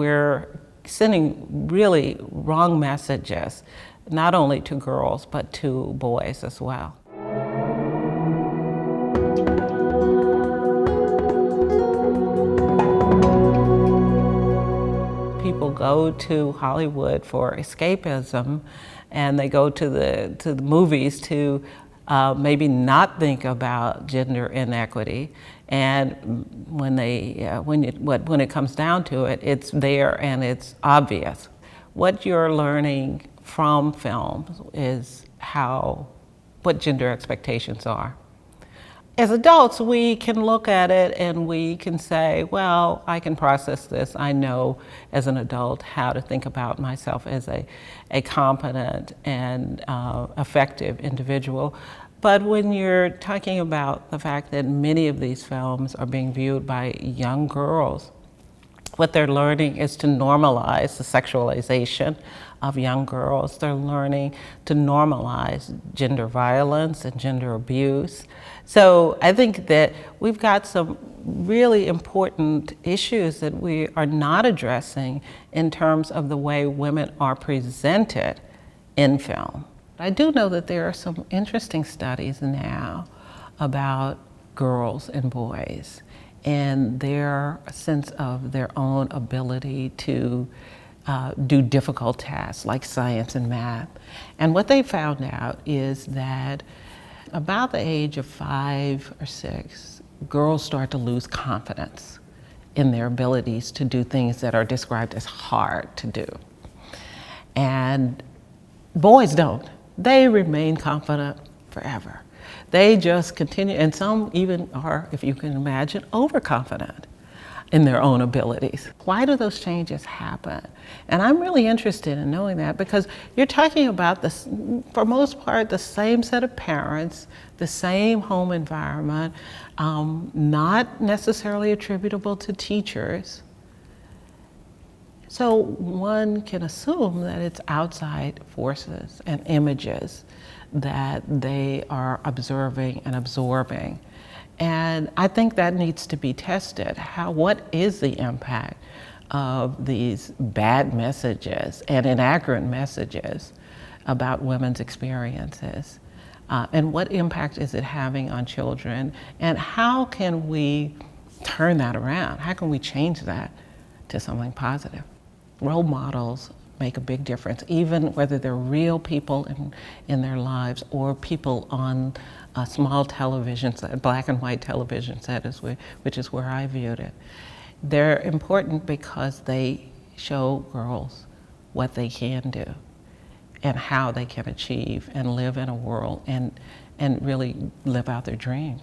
we're sending really wrong messages, not only to girls, but to boys as well. People go to Hollywood for escapism, and they go to the movies to maybe not think about gender inequity. And when it comes down to it, it's there and it's obvious. What you're learning from films is what gender expectations are. As adults, we can look at it and we can say, well, I can process this. I know as an adult how to think about myself as a competent and effective individual. But when you're talking about the fact that many of these films are being viewed by young girls, what they're learning is to normalize the sexualization of young girls. They're learning to normalize gender violence and gender abuse. So I think that we've got some really important issues that we are not addressing in terms of the way women are presented in film. I do know that there are some interesting studies now about girls and boys and their sense of their own ability to do difficult tasks like science and math. And what they found out is that about the age of 5 or 6, girls start to lose confidence in their abilities to do things that are described as hard to do. And boys don't. They remain confident forever. They just continue, and some even are, if you can imagine, overconfident in their own abilities. Why do those changes happen? And I'm really interested in knowing that, because you're talking about this, for most part, the same set of parents, the same home environment, not necessarily attributable to teachers. So one can assume that it's outside forces and images that they are observing and absorbing. And I think that needs to be tested. What is the impact of these bad messages and inaccurate messages about women's experiences? And what impact is it having on children? And how can we turn that around? How can we change that to something positive? Role models make a big difference, even whether they're real people in their lives or people on a small television set, black and white television set, which is where I viewed it. They're important because they show girls what they can do and how they can achieve and live in a world and really live out their dreams.